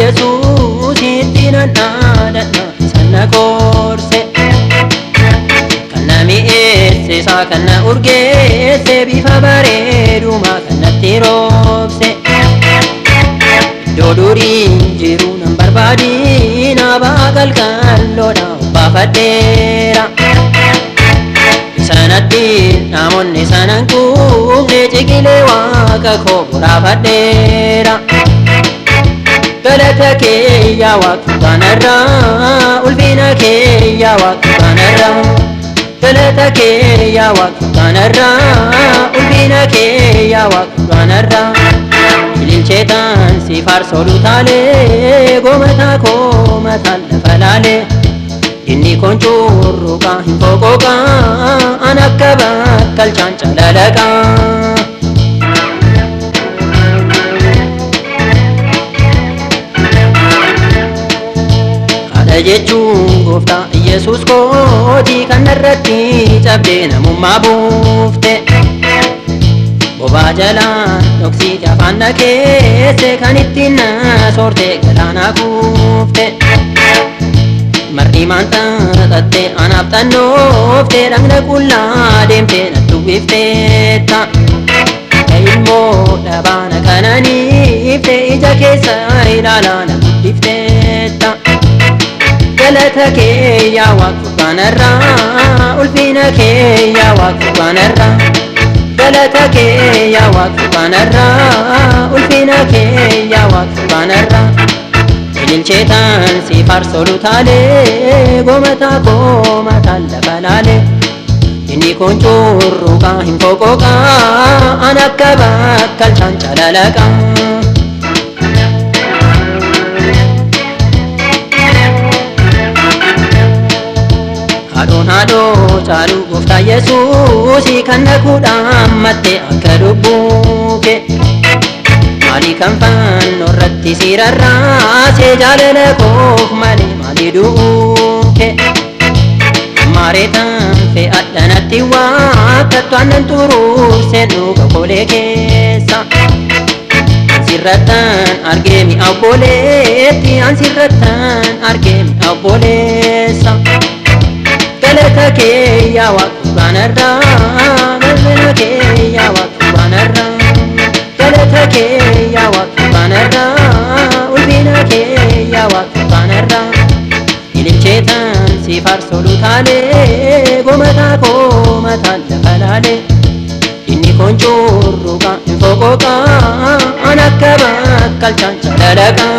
Yesuus ittiin naadadha sana korse kana mi'eesse isaa kana urgeesse bifa bareedumaa kanatti roobse Doduriin jiru nan barbaadina baqalqalloodha baafadheera sanatti namoonni sanan kumne ciqilee waaqa koo boraafadheera galata kee yaa waaqa kanarraa ulfina kee yaa waaqa kanarraa galata kee yaa waaqa kanarraa ulfina kee yaa waaqa kanarraa ililcheetaan si faarsolu taalee gomataa koo mataan lafa laalee inni kun curruqaa hin foqoqaa an akka bakkalchaan calalaqaa haadha jechuun gooftaa Yesuus kootii kan irratti cabdee namummaa buufte bobaa jalaan dhoksiiti afaan dhageesse kan ittiin na soorte galaanaa kuufte marri maanta tatte anaaf xannoofte dhagna qullaa deemte nattu bifteetta ilmoo dhabaana kananiifte ija keessa ilaalaa na guddifteetta galata kee yaa waaqa kanarraa ulfina kee yaa waaqa kanarraa galata kee yaa waaqa kanarraa ulfina kee yaa waaqa kanarraa ililcheetaan si faarsolu taalee gomataa koo mataan lafa laalee inni kun curruqaa hin foqoqaa an akka bakkalchaan calalaqaa haadhoo caaluu gooftaa Yesuus kan naquudhaan matte akka lubbuu kee maali kan fannoo irratti si rarraasee jaalala koof malee maali du'uu kee maareetaan fe'adhanatti waaqattu aannan xuruursee dhuga kolee keessa ansirrattaan argee mi'a obboleetti ansirrattaan argee mi'a obboleessa galata kee yaa waaqa kanarraa galata kee yaa waaqa kanarraa galata kee yaa waaqa kanarraa ulfina kee yaa waaqa kanarraa ililcheetaan si faarsolu taalee gomataa koo mataan lafa laalee inni kun curruqaa hin foqoqaa an akka bakkalchaan calalaqaa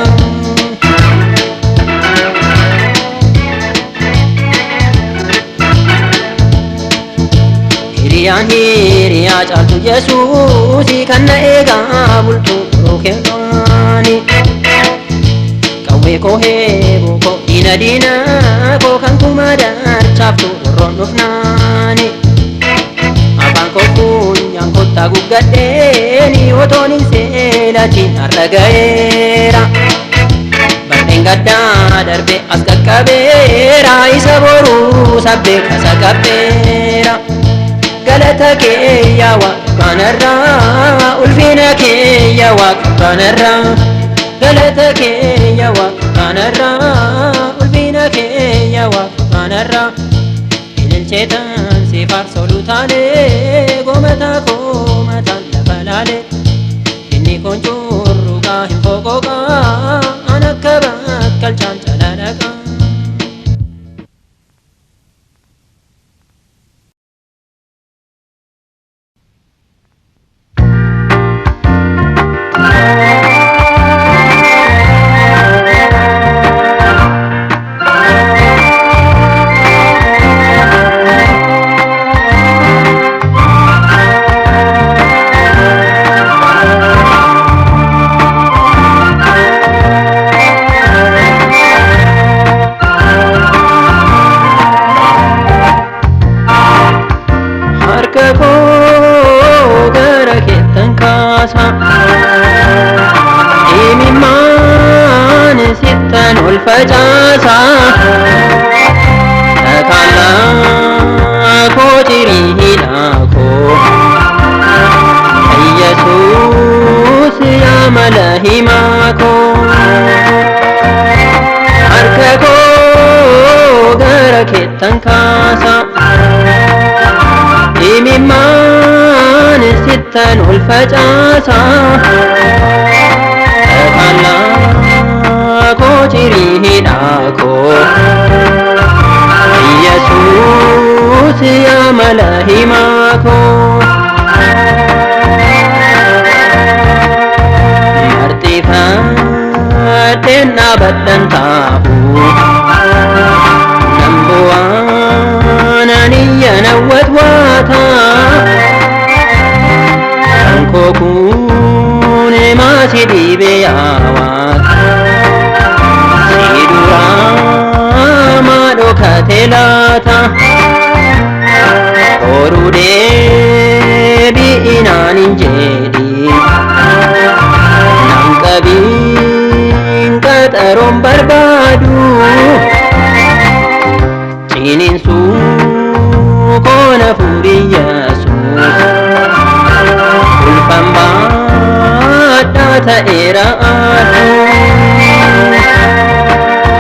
hiriyaa caaltu Yesuus kan na eegaa bultuu rookeelooni qawwee koo heeboo koo diina koo kan kuma darchaaftu warroon dhufnaani afaan koo funyaan kottaa guggadheeni otoon hin seelatiin har'a ga'eera barreen gaddaa darbe as qaqqabeera isa boruu sabbee kasa qabbeera galata kee yaa waaqa kanarraa ulfina kee yaa waaqa kanarraa galata kee yaa waaqa kanarraa ulfina kee yaa waaqa kanarraa ililcheetaan si faarsolu taalee gomataa koo mataan lafa laalee inni kun curruqaa hin foqoqaa an akka bakkalchaan calalaqaa facaasa takala ko jirihina ko Yesus ya malahima ko ulfacaasa kallaa jirii hidhaakoo Yesuus yaa mala himaakoo marxifadheen dhaabadhan taa'u nambu'aan aniyya nawwatwaata kankoo kun maasi dhiibe yaawaat si duraa maadhokate laata horuu deebi'inaan hin jedhin nan qabiin qaxaroon barbaadu ciniinsuu koona fuudhi Yesuus ulfan baadhaa ta'eera aduu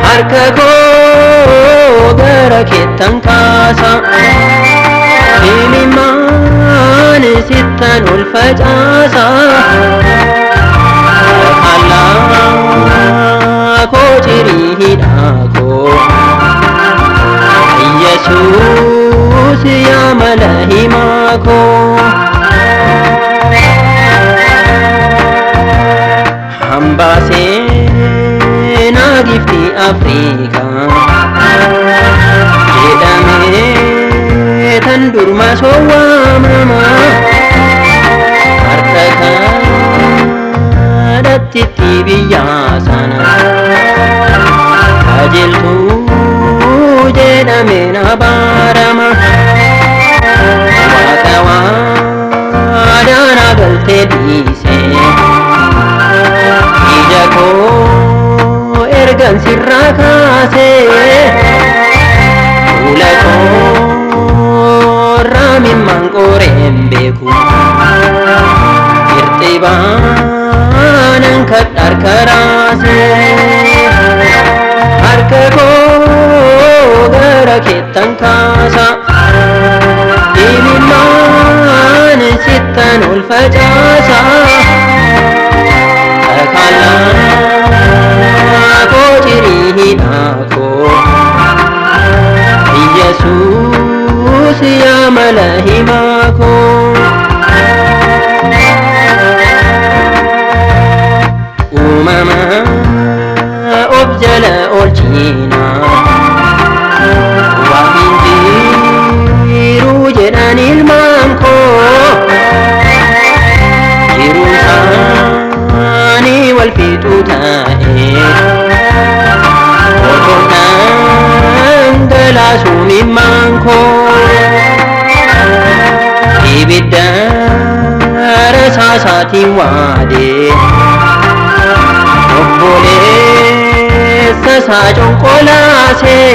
harka koo gara keettan kaasa imimmaan sittan ulfacaasa kallaa koo jirii hidhaakoo Yesuus yaa mala himaakoo hambaasee naa gifti Afrikaa jedhamee tan durma soowwaamama harka kadhattitti biyyaa sana qajeeltuu jedhameen abaarama waaqa waadaan agaltee dhiisee ija koo ergan sirraa kaasee fuula koorraa mimmaan qoreen beeku irxibaanan kadhar karaasee harka koo gara keettan kaasa imimmaan sittan ulfacaasa kallaa koo jirii hidhaakoo Yesuus yaa mala himaakoo uumama of jala oolchinaa waan hin jiru jedhan ilmaan koo jiruunsaanii wal fixuu ta'ee otoon dhangalaasuu mimmaan koo ibidda rasaasaatiin waadee obboleessa isaa conqolaasee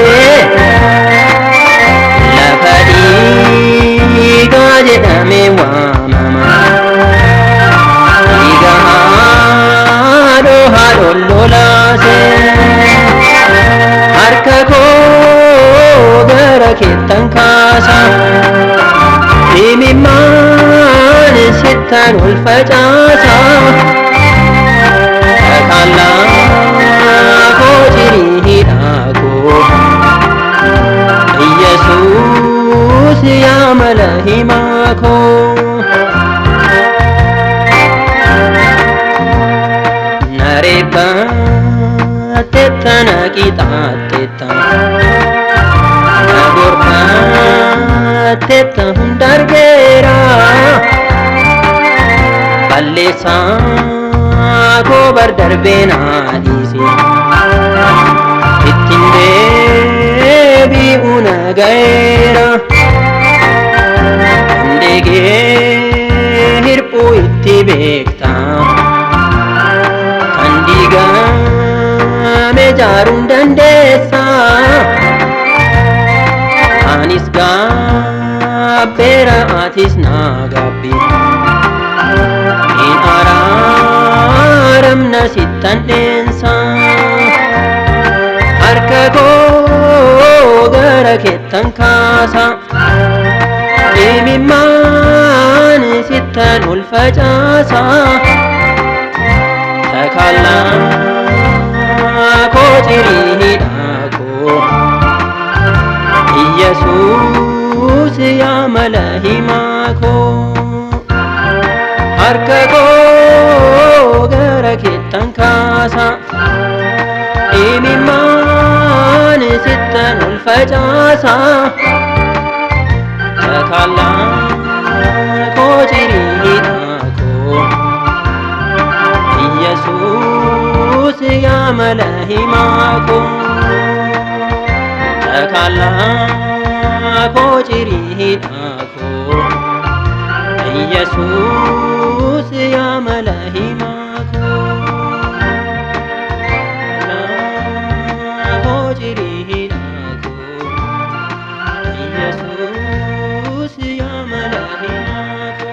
lafa dhiigaa jedhamee waamama dhiiga haadhoon lolaasee harka koo gara keettan kaasa imimmaan sittan ulfacaasa kallaa koo jirii hidhaakoo Yesuus yaa mala himaakoo nareebbattetta na qixaattetta na gorfattetta hundargeera balleessaa koo bar darbee naa dhiise ittiin deebi'uu na ga'eera handegee hirphuu itti beektaa kan diigame ijaaruun dandeessa anis gaabbeera atis naa gaabbi in araaramna sittan dheensa harka koo gara keettan kaasa imimmaan sittan ulfa facasa takalla kotirihidako Yesus ya malahimako harkako gara kittan kasa imimman sittan ol facasa takalla kotirihidako Yesus ya malahimako takalla kotirihidako Yesus ya malahimako kotirihidako Yesus ya malahimako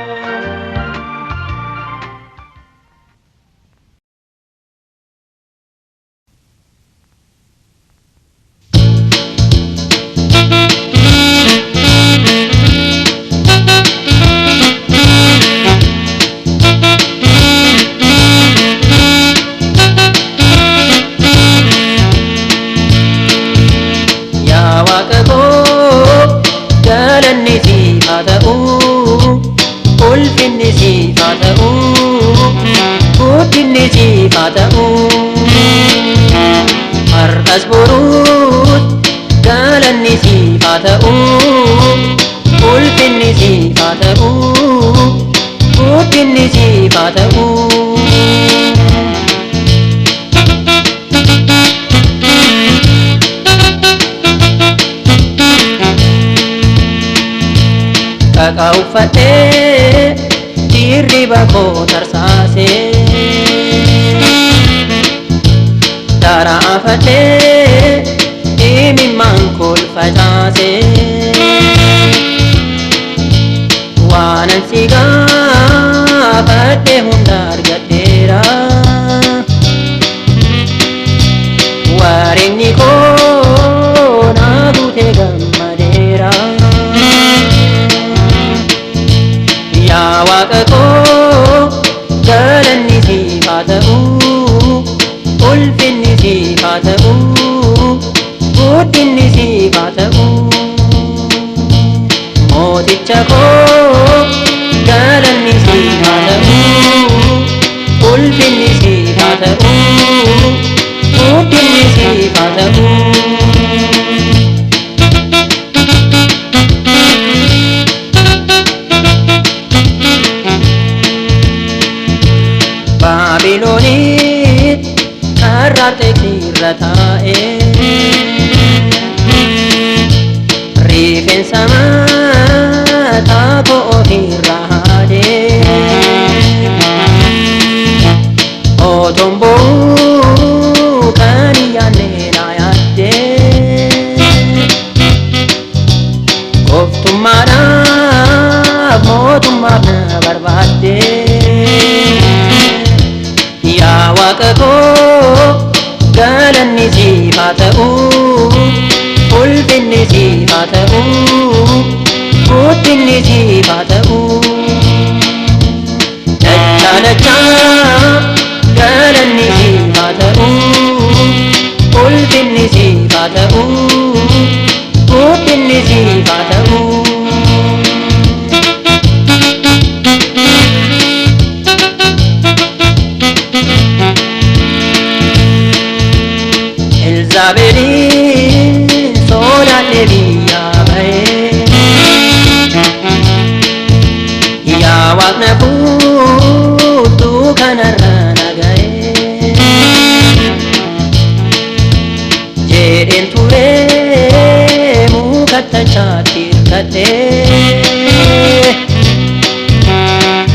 ulfinni sifata'u guddinni sifata'u har'as borus galanni sifata'u ulfinni sifata'u guddinni sifata'u kakak uffate dirriba koo tarsaase daraafate imimmaan kol facaase waanan si gaafadhe hunda argadheera wareegni koo naa guute gammadeera yaa waaqa koo galanni sifata'u ulfinni sifata'u guddinni sifata'u mooticha koo galanni sifata'u ulfinni sifata'u guddinni sifata'u Babilonit kararte kiratae rifensa mata ko ohirahade otombo kaniyane nayade koftumara motumara barbade yaa waaqa koo galanni sifata'u ulfinni sifata'u guddinni sifata'u dachaa galanni sifata'u ulfinni sifata'u guddinni sifata'u Elzabeelin sodaadhe biyyaa bahee yaa waaqna fuutuu kanarra nagahee jedheen turee mukattachaatti hirkadhee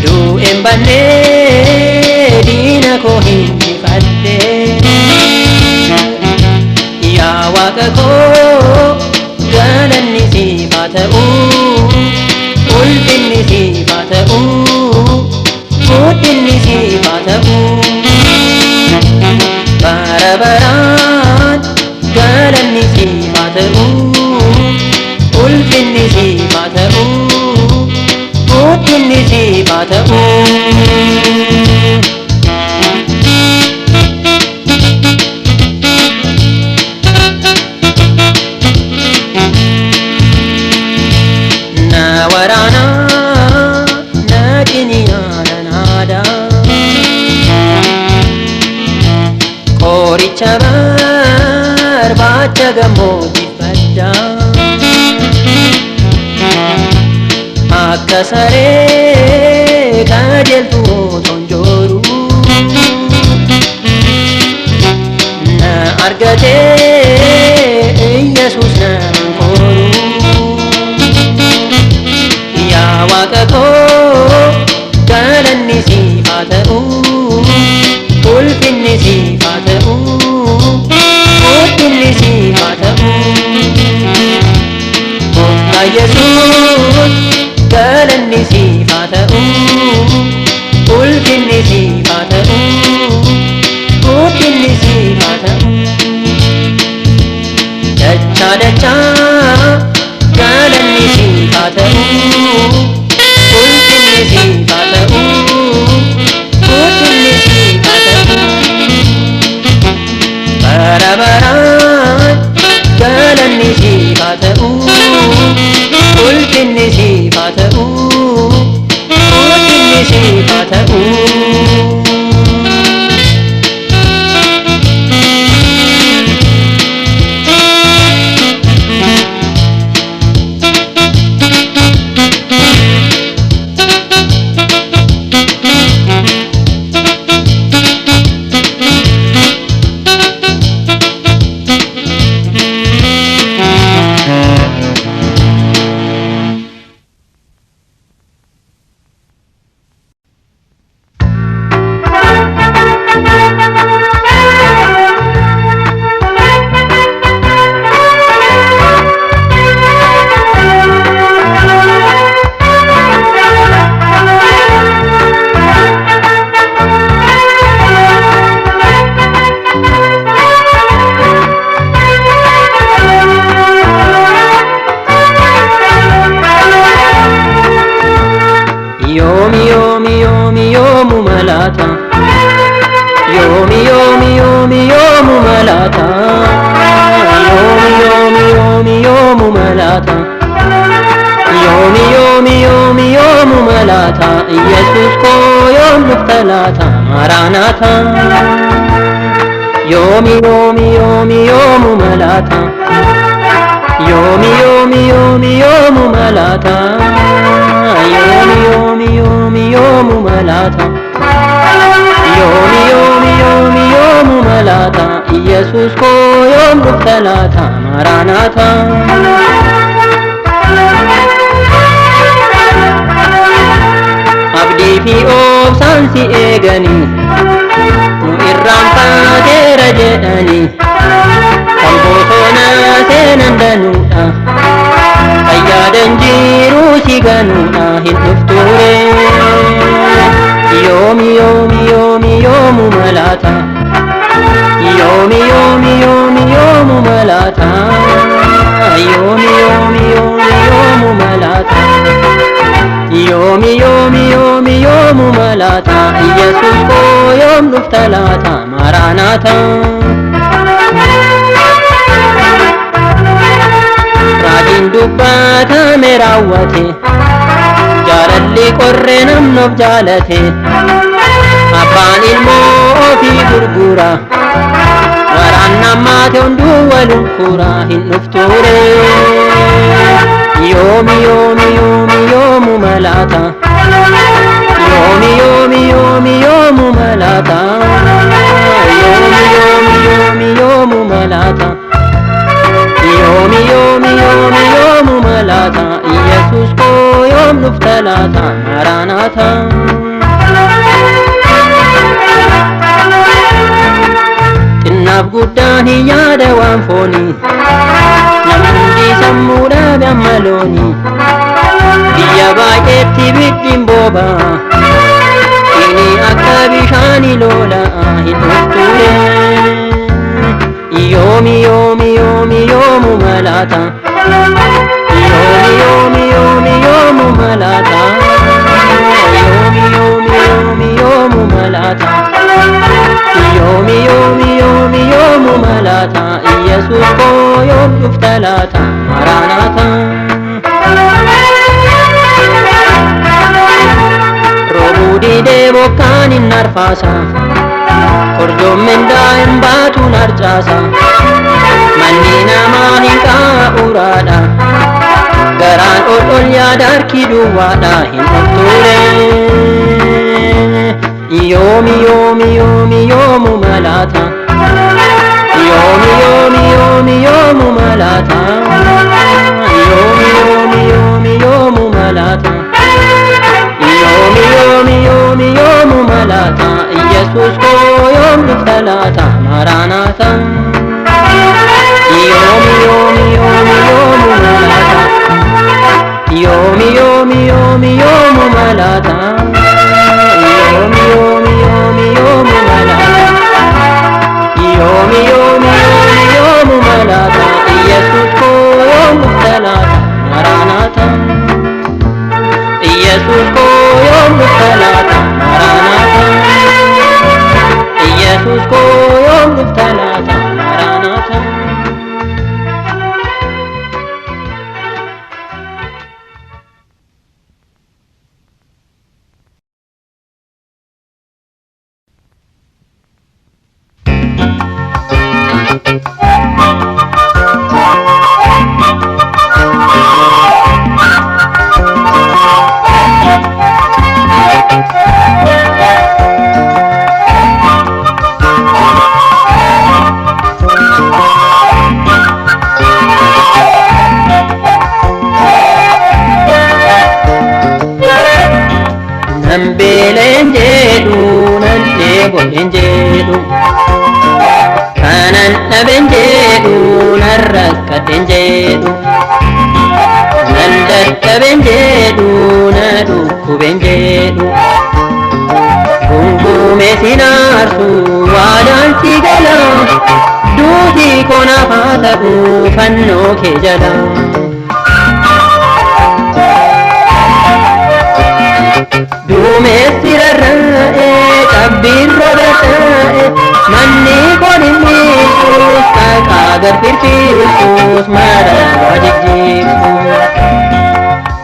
du'een bannee diina koo hinjifadhee yaa waaqa koo galanni sifata'u ulfinni sifata'u guddinni sifata'u bara baraan galanni sifata'u ulfinni sifata'u guddinni sifata'u Boo'icha barbaacha gammoojjii faddaa akka saree qajeeltu otoon jooruu na argatee Yesuus nan kooruu yaa Waaqa koo galanni siif haa ta'u ulfinni siif haa ta'u ulfinni siif haa ta'u Gooftaa Yesuus galanni siif haa ta'u ulfinni siif haa ta'u ulfinni siif haa ta'u dachaa dachaa galanni siif haa ta'u ulfinni siif haa ta'u ulfinni siif haa ta'u bara baraan galanni siif haa ta'u ulfinni siif haa ta'u ulfinni siif haa ta'u Yomi malata Yomi malata Yomi malata Yomi malata Yesus ko yom nuftalata Maranatha Yomi malata Yomi malata Yomi malata Yomi malata Yesus ko yom nuftalata Maranatha Abdi fi obsaan si eegani nu irraanfateera jedhani kan bosona seenan danuudha fayyaadan jiruu si ganuudha hin dhufture yomu malata yomu malata yomu malata yomu malata Yesus ko yom nuftalata Maranatha Raajin dubbatame raawwate jaalalli qorre namnoof jaalate abbaan ilmoo ofii gurgura waraan namaate hunduu walun fura hin dhufture yomu malata yomu malata yomu malata yomu malata Yesus ko yom nuftalata Maranatha xinnaaf guddaan hin yaada waan fooni namni sammuudhaaf ammalooni biyya baay'eetti biddiin booba inni akka bishaani lola hin dhufture yomu malata yomu malata yomu malata yomu malata Yesus ko yom nuftalata Maranatha robu dide bokkaan hin arfaasa Orjoommen daa'im baatuun harcaasa manni namaa hin qaa'uraadha garaan ol yaada harki duwwaadha hin dhufture yoomi yoomi yoomi yoomu malaata yoomi yoomi yoomi yoomu malaata yoomi yoomi yoomi yoomu malaata yoomi yoomi yoomi yoomu malaata Yesus ko yoom dhufta laata Maranatha yoomi yoomi yoomi yoomu malaata yoomi yoomi yoomi yoomu malaata yoomi yoomi yoomi yoomu malaata yoomi yoomi yoomi yoomu malaata Yesus ko yoom dhufta laata Maranatha Yesus ko yoom dhufta laata Maranatha Yesus ko yoom dhufta laata Maranatha Nambelen jedhu nanne godhen jedhu kanan dhaben jedhu narrakkadhen jedhu nan dadhaben jedhu na dhukkuben jedhu gungume sinaarsu waadaan si gala duutii konaaf haa ta'u fannoo kee jala Duumessi rarra'e cabbiin robata'e manni kun miidhuus qaqaa garfirfiisuus madaala jijjiirsuus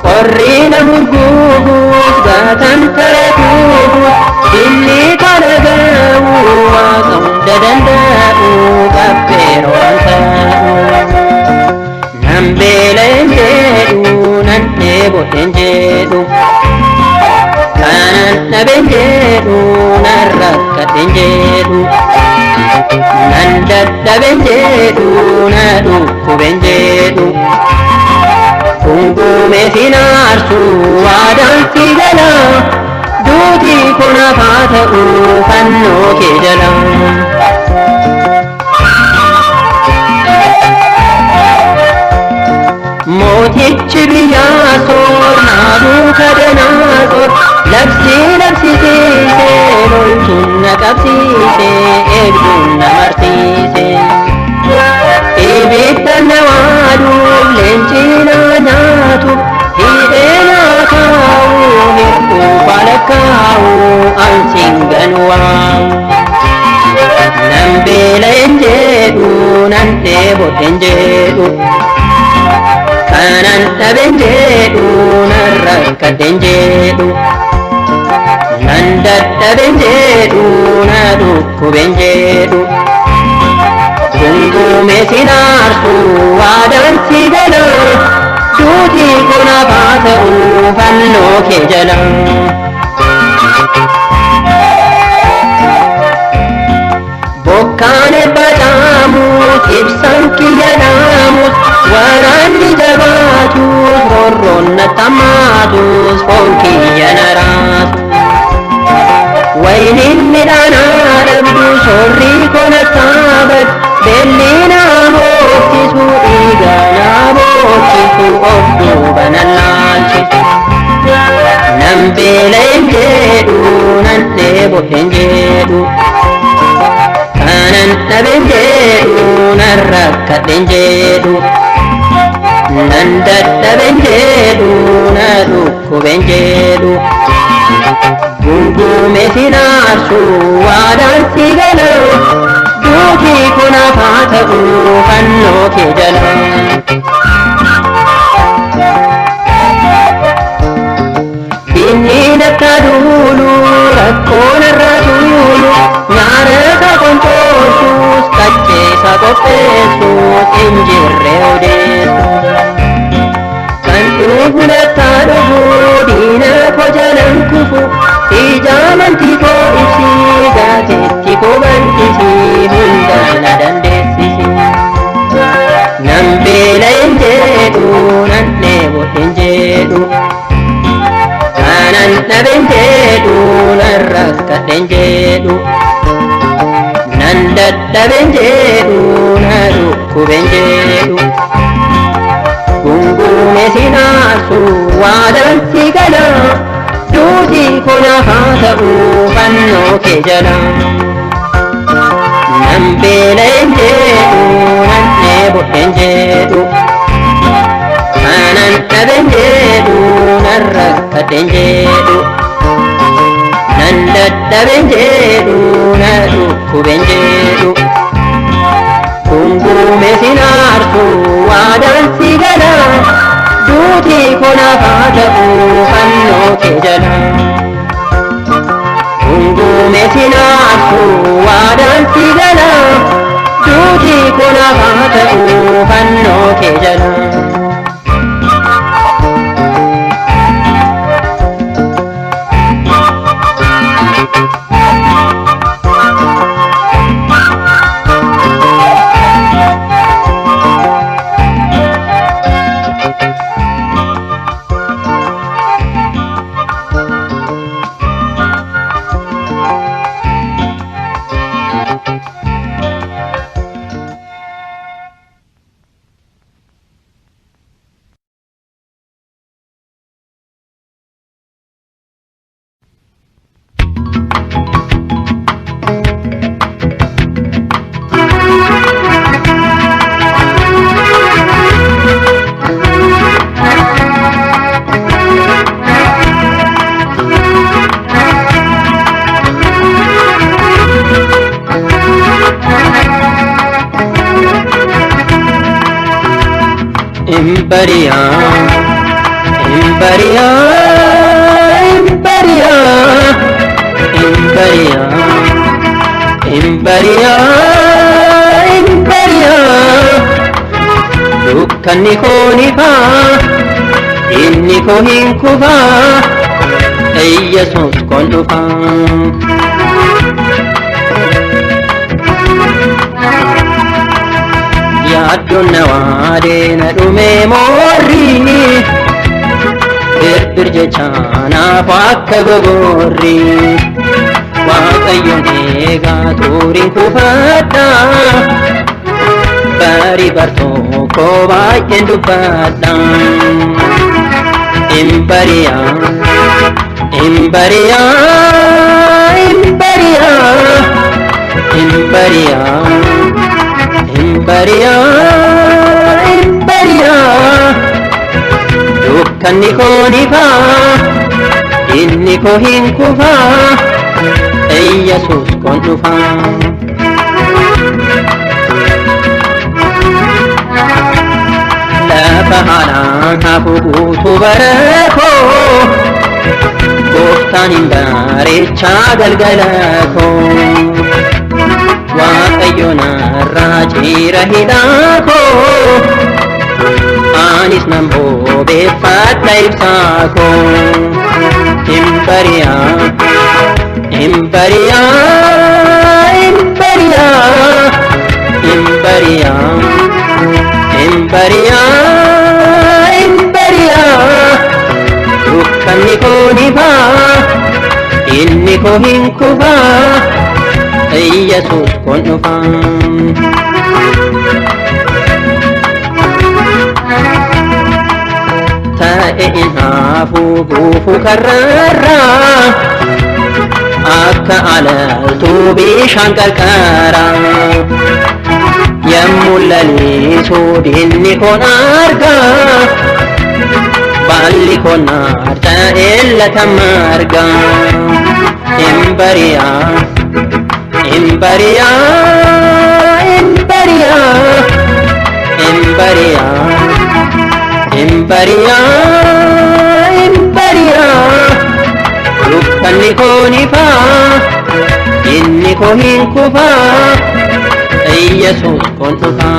qorri na gurguuguus gaatan tareetuus dilli kana ga'u waaqa hunda danda'u qabbeeroo ta'u nan beelen jedhu nan dheeboten jedhu kanan dhaben jedhu narrakkadhen jedhu nan dadhaben jedhu na dhukkuben jedhu gungume sinaarsu waadaan si gala duutii konaaf haa ta'u fannoo kee jala mootichi biyyaa soor naaduu kadhanaasoor labsiisee loltuun na qabsiisee eegduun na marsiisee ibidda na waaduuf leencii na nyaatu hidhee na kaa'u hir'uu falakkaa'u ansiin ganwaawu nan beelen jedhu nan dheeboten jedhu kanan dhaben jedhu narrakkadhen jedhu nan dadhaben jedhu na dhukkuben jedhu gungume sinaarsu waadaan si gala duutii konaaf haa ta'u fannoo kee jala bokkaan ebbadhaamus ibsaan kiyya dhaamus waraanni jabaatus roorroon nattamaatus foon kiyya naraasu wayniin midhaanaa dhabdu soorrii kona saabat beelli naa bookkisu dhiiga naa bookkisu of duuba nan laalchisu nan beelen jedhu nan dheeboten jedhu kanan dhaben jedhu narrakkadhen jedhu nan dadhaben jedhu na dhukkuben jedhu gungume sinaarsu waadaan si gala duutii konaaf haa ta'u fannoo kee jala inni nakka duulu rakkoon irra tuulu nyaara qopheessu injirree odeessu kan dhugulattaa dhufu diina koo jalan kufu ijaamantii koo ibsi gaateetti koo bal'isi hunda na dandeessisi nan beela hin jedhu nan dheebo hin jedhu kanan dhabe hin jedhu nan rakkadhe hin jedhu nan dadhabe hin jedhu na dhukkube hin jedhu gungume sinaasu waadaan si gala duuti kona haa ta'u fannoo kee jala nan beela hin jedhu nan dheebo hin jedhu kanan dhabe hin jedhu nan rakkadhe hin jedhu nan dadhabe hin jedhu na dhukkube hin jedhu gungume sinaarsu waadaan si gala duuti kona haa ta'u fannoo kee jala gungume sinaarsu waadaan si gala duuti kona haa ta'u fannoo kee jala Imperia, Imperia, Imperia, Imperia, Imperia, Imperia. Dukkanni koo ni faa, inni koo hin kufaa, Yesuus koon dhufaa. Yaaddoon na waadee na dhume moorri birbir jecha naaf akka gogorri Waaqayyoon eegaa turiin kufadha barii bartokko baay'een dubbadha Imperia, Imperia, Imperia, Imperia Imperia, Imperia. Dukkanni koo ni faa, inni koo hin kufaa, Yesuus koon dhufaa. Lafa haalaan hafu guutuu bara koo, Gooftaan hin bareechaa galgala koo. Waaqayyo narraa jira hidhaa koo anis nan bobeeffadha ibsaa koo Imperia, Imperia, Imperia, Imperia, Imperia, Imperia. Dukkanni koo ni faa, inni koo hin kufaa, Yesuus koon dhufaa. Ta'e in haafuu guufuu karraarraa akka alaltuu bishaan qarqaraa yemmuu lalisuu diinni koon argaa baalli koon naar ta'e latama argaa Imperia, Imperia, Imperia, Imperia, Imperia, Imperia. Dukkanni koo ni faa, inni koo hin kufaa, Iyyesuus kun dhufa.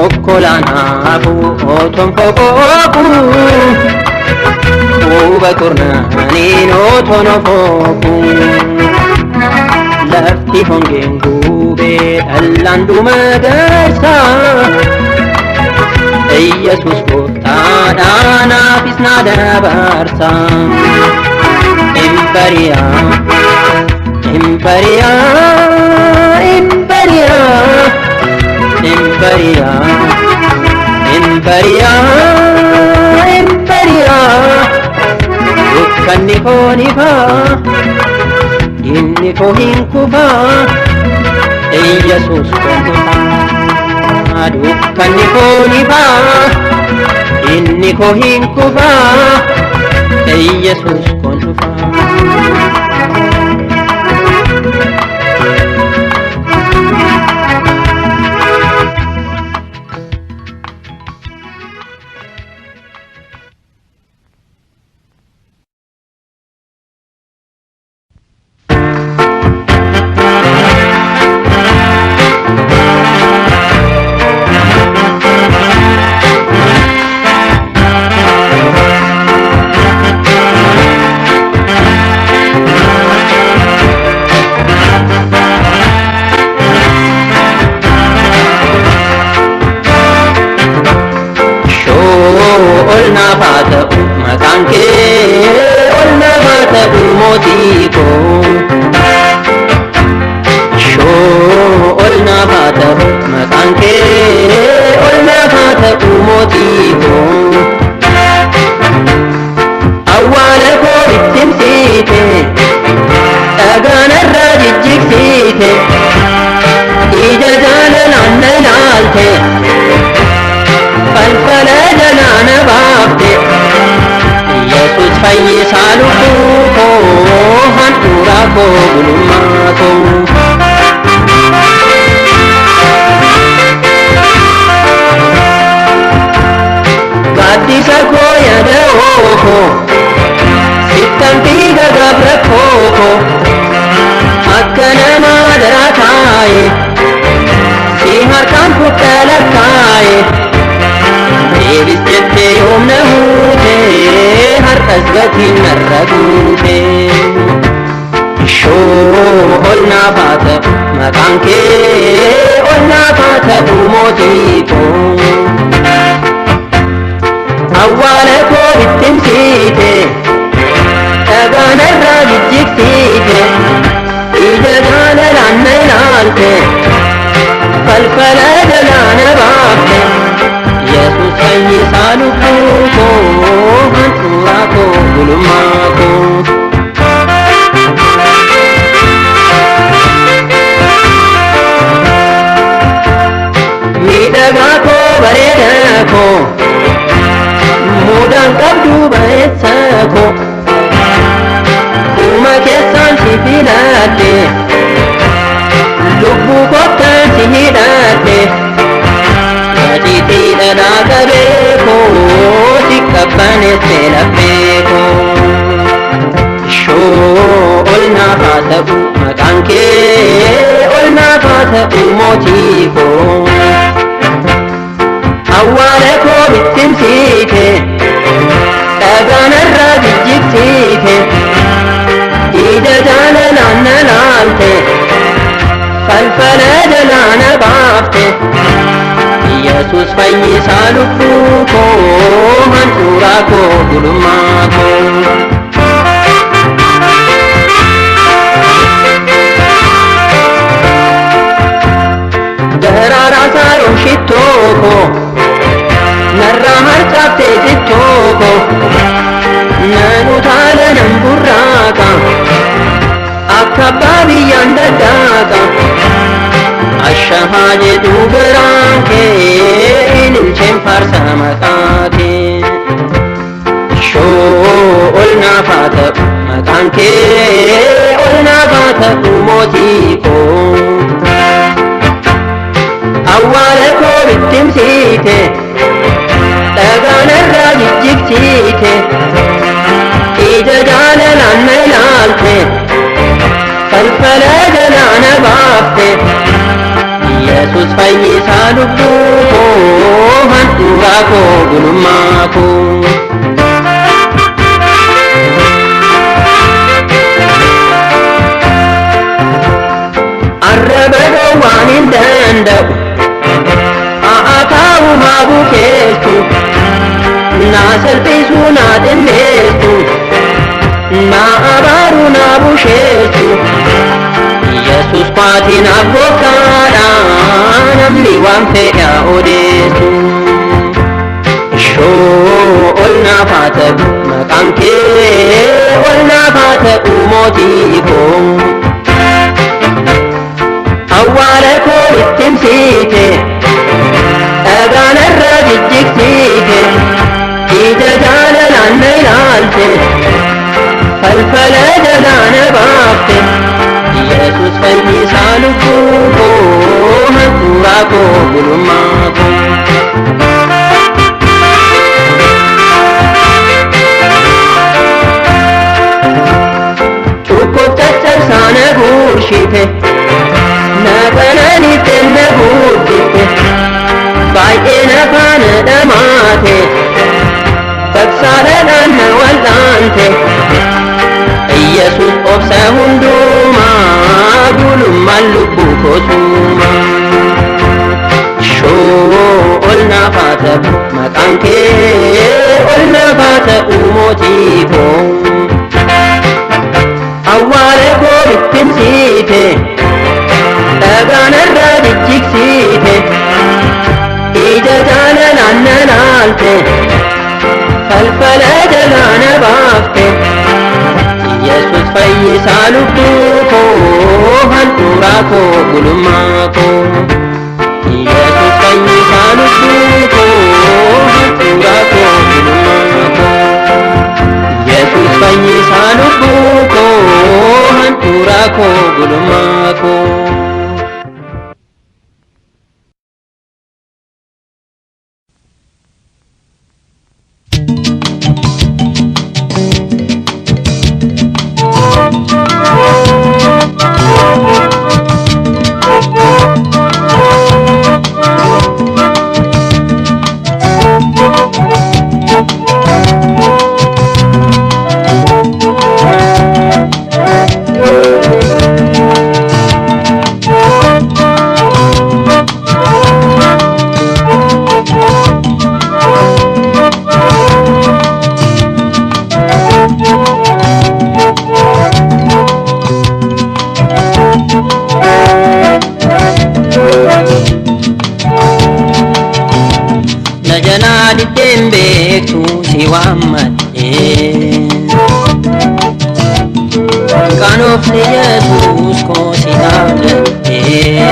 Okkolanaafu oton foqooqu quba qurnaaniin oton ofooqu lafti hongeen guubee dhallaan dhuma garsa Iyyesuus gooftaadhaa naafis na dabarsa Imperiyaa Imperiyaa Imperiyaa Imperia, Imperia, Imperia, dukkanni koo ni ba'a, inni koo hin kufa, Iyyesuus kun dhufa. Dukkanni koo ni ba'a, inni koo hin kufa, Iyyesuus kun dhufa. Iyyesuus fayyisaa lubbuu koo handhuuraa koo gulummaa koo. Daraaraa saaroon shittoo koo narraa harcaftee jettoo koo nan utaala nan burraaqa akka abbaa biyyaan daddaaqa. Ashamaa jedhu garaan kee ililcheen faarsa maqaa kee. Shoo ol naaf haa ta'u maqaan kee ol naaf haa ta'u mootii koo. Awwaala koo bittimsiite dhagaan irraa jijjigsite ija naanna ilaalte falfala galaana baafte Yesus fayyisaa lubbuu koo handhuuraa koo gulummaa koo arraba waan hin danda'u ta'u haa bukeessu naa salphisuu naa dhimmeessu naa abaaruu naa busheessu Yesus kwaati naaf gooftaadha namni waan fedha odeessu shoo ol naaf haa ta'u maqaan kee ol naaf haa ta'u mootii koo awwaala koo itti himsiite dhagaan irra jijjigsite ija jaalalaan na ilaalte falfala galaana baafte Yesus fayyisaa lubbuu koo handhuuraa koo gulummaa koo cubbuu caccabsaa na guushite na qananiite na guuddifte baay'ee nafaana dhamaate baksaadhaan na wal'aante Yesus obsa hundumaa gulummaan lubbuu kootuma shoo ol naaf haa ta'u maqaan kee ol naaf haa ta'u mootii koo awwaala koo bittimsiite dhagaan irra jijjigsite ija jaalalaan na ilaalte falfala galaana baafte Yesus fayyisaa lubbuu koo handhuuraa koo gulummaa koo Yesus fayyisaa lubbuu koo handhuuraa koo gulummaa koo Yesus fayyisaa lubbuu koo handhuuraa koo gulummaa koo beektu si waammadhee kan ofni Yesus koo si abdattee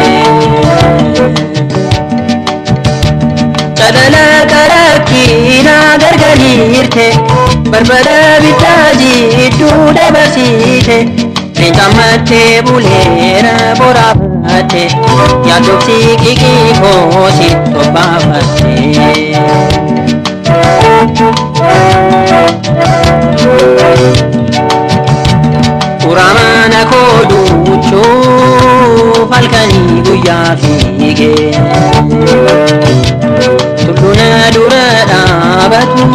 calala karakkiina gargariirte barbada bittaa jidduu dabarsiite rinqammattee buleera boraafatte yaaddoofsi qiqii koo si tobbaafatte Uramana koo duuchuuf halkanii guyyaa fiigee tulluna dura dhaabatu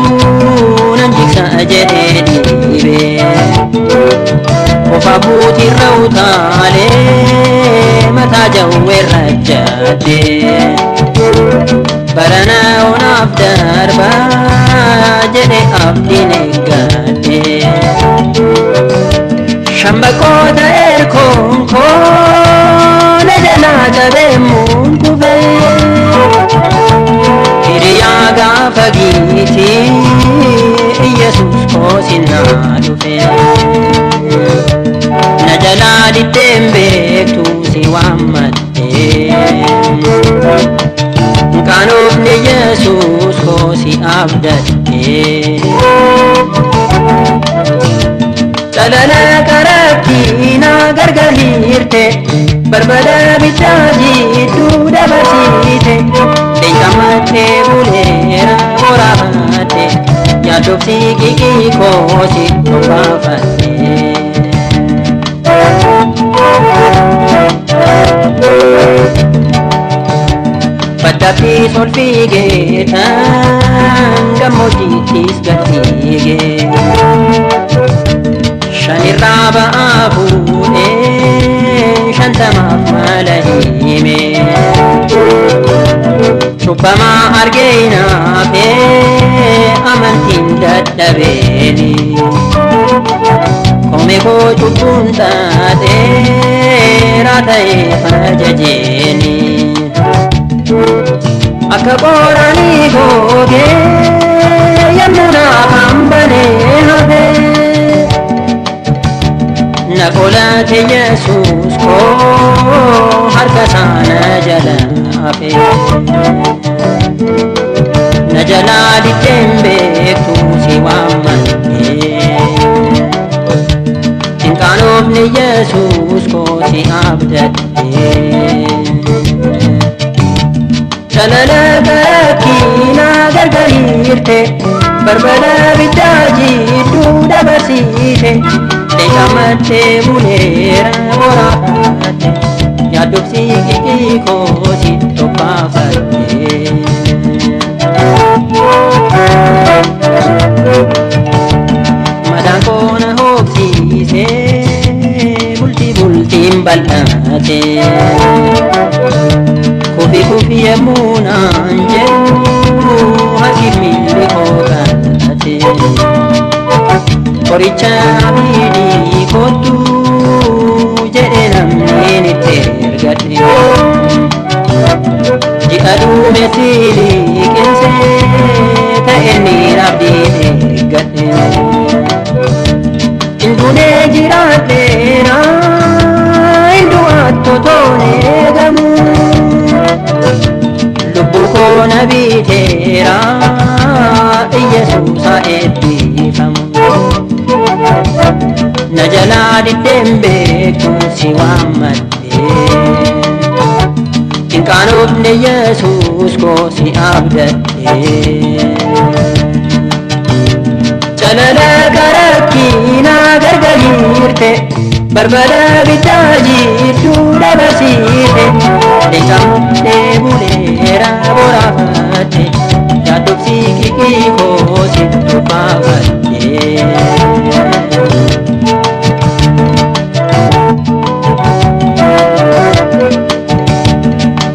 nan jigsa jedhee dhiibee qofa buutiirra utaalee mataa jawweerra jaddee barana onaaf darbaa jedhe abdiin eeggadhee shambaqoota erkoon koo na jalaa qabeemmuun kufee hiriyaa gaafa giitii Yesus koo sinnaa dhufee na jalaa diddeen beektu si waammadhee kan ofni Yesus koo si abdattee calala karakkiina gargariirte barbada bittaa jidduu dabarsiite rinqammattee buleera boraafatte yaaddoofsi qiqii koo si tobbaafatte Dadhabbiis ol fiigee tan gammoojjiittis gad fiigee shanirraa ba'aa fuudhee shantamaaf mala himee cubbamaa argee hinaafee amantiin dadhabeeni koomee koo cubbuun taateeraa ta'eef ajajeeni akka qoraanii googee yommuu naaf hambanee hafee na qolaate Yesuus koo harka isaa na jala hafee na jalaa dideen beektu si waammadhee cinqaan oofne Yesuus koo si abdadhee jalala garakkiina gargariirte barbada biddaa jidduu dabarsiite leeqamattee buleera boraafatte yaaddofsi qiqii koo si tobbaafatte madaan koo na hooqsiise bultiin bal'ate kufi yemmuu naan jedhu harki miilli koo kadhate qoricha abidii kottu jedhe namni itti ergadhe ji'a duumessi liqimsee ta'e ni abdii eeggadhe induunee jiraadheera indu'aatto toon eegamu lubbuu koo na biteera Yesuusa eebbifamu na jalaa diddeen beektu si waammadhee cinqaan oofne Yesuus koo si abdadhee jalala garakkiina gargariirte barbada biddaa jidduu dabarsiite leeqamattee buleera boraafatte yaaddofsi qiqii koo si tobbaafatte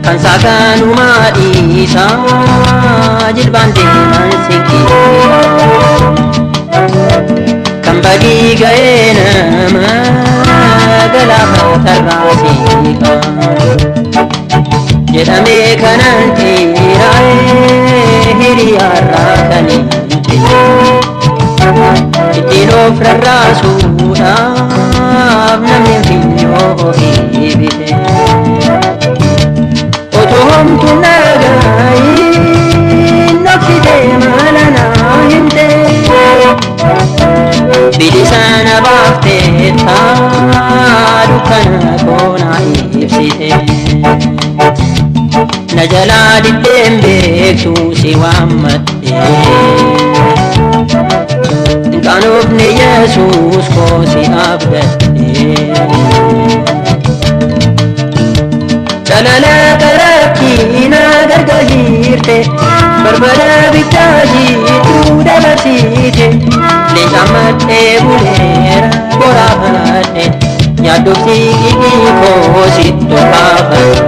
kan saakanumaa dhiisaa jilbaan deeman siqqiisa kan badii ga'ee nama galaafatarraa siiqa jedhamee kanan dhiiraa'ee hiriyaarraa kan hin ittiin of rarraasuudhaaf namni finyoo ofii bite otoo homtuu nagaayin noksitee mala naa himte bilisana baafteetta dukkana koo naa ibsite na jalaa diddeen beektu si waammadhee cinqaan oofne Yesuus koo si abdadhee jalala garakkiina gargariirte barbada biddaa jidduu dabarsiite leeqamattee buleera boraafatte yaaddofsi qiqii koo si tobbaafatte